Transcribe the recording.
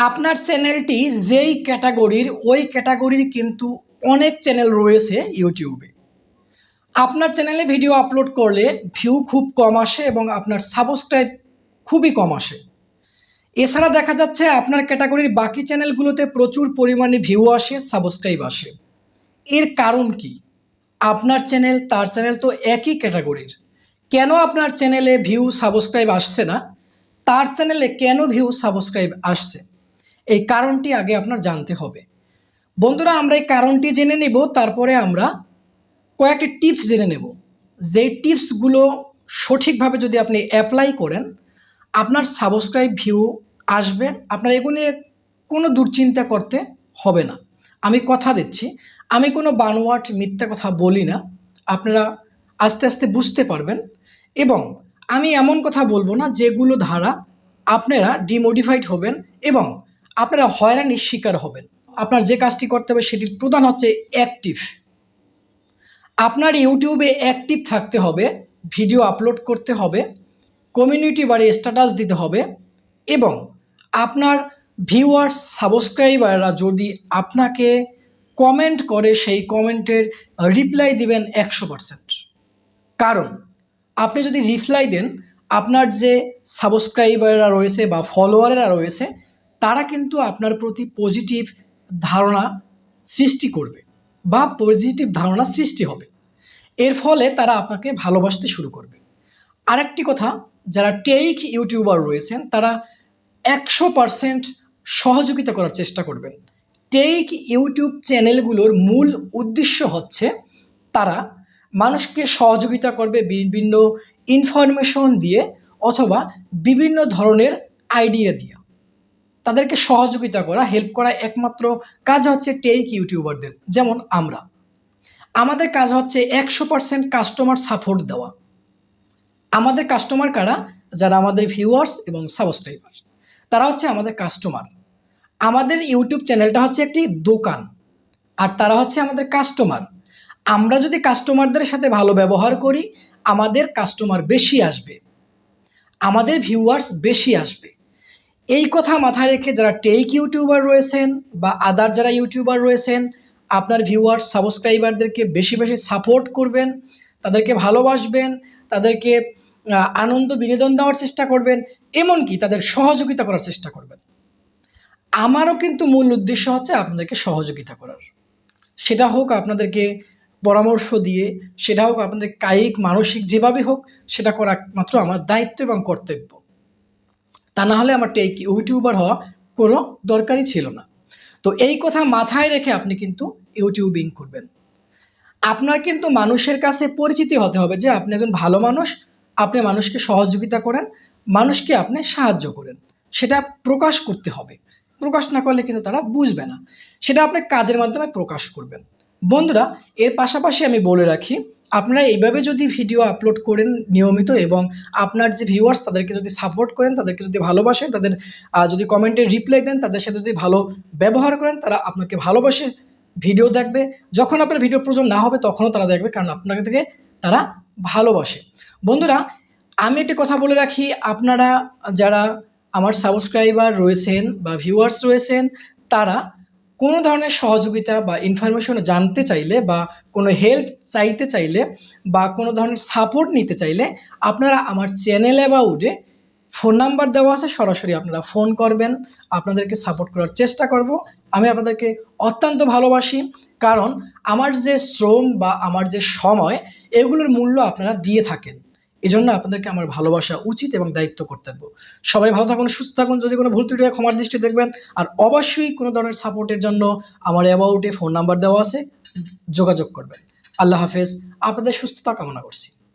আপনার চ্যানেলটি যেই ক্যাটাগরির ওই ক্যাটাগরির কিন্তু অনেক চ্যানেল রয়েছে ইউটিউবে। আপনার চ্যানেলে ভিডিও আপলোড করলে ভিউ খুব কম আসে এবং আপনার সাবস্ক্রাইব খুবই কম আসে। এছাড়া দেখা যাচ্ছে আপনার ক্যাটাগরির বাকি চ্যানেলগুলোতে প্রচুর পরিমাণে ভিউ আসে, সাবস্ক্রাইব আসে। এর কারণ কি? আপনার চ্যানেল তার চ্যানেল তো একই ক্যাটাগরির। কেন আপনার চ্যানেলে ভিউ সাবস্ক্রাইব আসছে না, তার চ্যানেলে কেন ভিউ সাবস্ক্রাইব আসছে? এই কারণটি আগে আপনার জানতে হবে। বন্ধুরা, আমরা এই কারণটি জেনে নেব, তারপরে আমরা কয়েকটি টিপস জেনে নেব। যেই টিপসগুলো সঠিকভাবে যদি আপনি অ্যাপ্লাই করেন, আপনার সাবস্ক্রাইব ভিউ আসবে। আপনার এগুলো নিয়ে কোনো দুশ্চিন্তা করতে হবে না। আমি কথা দিচ্ছি, আমি কোনো বানোয়াট মিথ্যা কথা বলি না। আপনারা আস্তে আস্তে বুঝতে পারবেন এবং আমি এমন কথা বলবো না যেগুলো দ্বারা আপনারা ডিমোটিভেট হবেন এবং আপনারা হয়রানির শিকার হবেন। আপনার যে কাজটি করতে হবে সেটির প্রধান হচ্ছে অ্যাক্টিভ। আপনার ইউটিউবে অ্যাক্টিভ থাকতে হবে, ভিডিও আপলোড করতে হবে, কমিউনিটি বা স্ট্যাটাস দিতে হবে এবং আপনার ভিউয়ার্স সাবস্ক্রাইবাররা যদি আপনাকে কমেন্ট করে সেই কমেন্টের রিপ্লাই দিবেন 100%। কারণ আপনি যদি রিপ্লাই দেন, আপনার যে সাবস্ক্রাইবাররা রয়েছে বা ফলোয়ারেরা রয়েছে তারা কিন্তু আপনার প্রতি পজিটিভ ধারণা সৃষ্টি করবে বা পজিটিভ ধারণা সৃষ্টি হবে। এর ফলে তারা আপনাকে ভালোবাসতে শুরু করবে। আরেকটি কথা, যারা টেক ইউটিউবার রয়েছেন তারা 100% সহযোগিতা করার চেষ্টা করবেন। টেক ইউটিউব চ্যানেলগুলোর মূল উদ্দেশ্য হচ্ছে তারা মানুষকে সহযোগিতা করবে বিভিন্ন ইনফরমেশন দিয়ে অথবা বিভিন্ন ধরনের আইডিয়া দিয়ে। তাদেরকে সহযোগিতা করা, হেল্প করা একমাত্র কাজ হচ্ছে টেক ইউটিউবারদের। যেমন আমাদের কাজ হচ্ছে 100% কাস্টমার সাপোর্ট দেওয়া। আমাদের কাস্টমার কারা? যারা আমাদের ভিউয়ার্স এবং সাবস্ক্রাইবার, তারা হচ্ছে আমাদের কাস্টমার। আমাদের ইউটিউব চ্যানেলটা হচ্ছে একটি দোকান আর তারা হচ্ছে আমাদের কাস্টমার। আমরা যদি কাস্টমারদের সাথে ভালো ব্যবহার করি, আমাদের কাস্টমার বেশি আসবে, আমাদের ভিউয়ার্স বেশি আসবে। এই কথা মাথায় রেখে যারা টেক ইউটিউবার রয়েছেন বা আদার যারা ইউটিউবার রয়েছেন, আপনার ভিউয়ার্স সাবস্ক্রাইবারদেরকে বেশি বেশি সাপোর্ট করবেন, তাদেরকে ভালোবাসবেন, তাদেরকে আনন্দ বিনোদন দেওয়ার চেষ্টা করবেন, এমনকি তাদের সহযোগিতা করার চেষ্টা করবেন। আমারও কিন্তু মূল উদ্দেশ্য হচ্ছে আপনাদেরকে সহযোগিতা করার। সেটা হোক আপনাদেরকে পরামর্শ দিয়ে, সেটা হোক আপনাদের কায়িক মানসিক যেভাবে হোক, সেটা করা একমাত্র আমার দায়িত্ব এবং কর্তব্য। তা না হলে আমার টেক ইউটিউবার হওয়া কোনো দরকারই ছিল না। তো এই কথা মাথায় রেখে আপনি কিন্তু ইউটিউবিং করবেন। আপনার কিন্তু মানুষের কাছে পরিচিতি হতে হবে যে আপনি একজন ভালো মানুষ, আপনি মানুষকে সহযোগিতা করেন, মানুষকে আপনি সাহায্য করেন। সেটা প্রকাশ করতে হবে। প্রকাশ না করলে কিন্তু তারা বুঝবে না। সেটা আপনি কাজের মাধ্যমে প্রকাশ করবেন। বন্ধুরা, এর পাশাপাশি আমি বলে রাখি, আপনারা এইভাবে যদি ভিডিও আপলোড করেন নিয়মিত এবং আপনার যে ভিউয়ার্স তাদেরকে যদি সাপোর্ট করেন, তাদেরকে যদি ভালোবাসেন, তাদের যদি কমেন্টে রিপ্লাই দেন, তাদের সাথে যদি ভালো ব্যবহার করেন, তারা আপনাকে ভালোবাসে, ভিডিও দেখবে। যখন আপনার ভিডিও প্রয়োজন না হবে তখনও তারা দেখবে, কারণ আপনাকে থেকে তারা ভালোবাসে। বন্ধুরা, আমি একটি কথা বলে রাখি, আপনারা যারা আমার সাবস্ক্রাইবার রয়েছেন বা ভিউয়ার্স রয়েছেন, তারা কোনো ধরনের সহযোগিতা বা ইনফরমেশন জানতে চাইলে বা কোনো হেল্প চাইতে চাইলে বা কোনো ধরনের সাপোর্ট নিতে চাইলে আপনারা আমার চ্যানেল অ্যাবাউটে ফোন নাম্বার দেওয়া আছে, সরাসরি আপনারা ফোন করবেন, আপনাদেরকে সাপোর্ট করার চেষ্টা করব। আমি আপনাদেরকে অত্যন্ত ভালোবাসি, কারণ আমার যে শ্রম বা আমার যে সময়, এগুলোর মূল্য আপনারা দিয়ে থাকেন। এজন্য আপনাদেরকে আমার ভালোবাসা উচিত এবং দায়িত্ব কর্তব্য। সবাই ভালো থাকুন, সুস্থ থাকুন। যদি কোনো ভুল ত্রুটি হয় ক্ষমার দৃষ্টি দেখবেন। আর অবশ্যই কোনো ধরনের সাপোর্টের জন্য আমার অ্যাবাউটে ফোন নাম্বার দেওয়া আছে, যোগাযোগ করবেন। আল্লাহ হাফেজ। আপনাদের সুস্থতা কামনা করছি।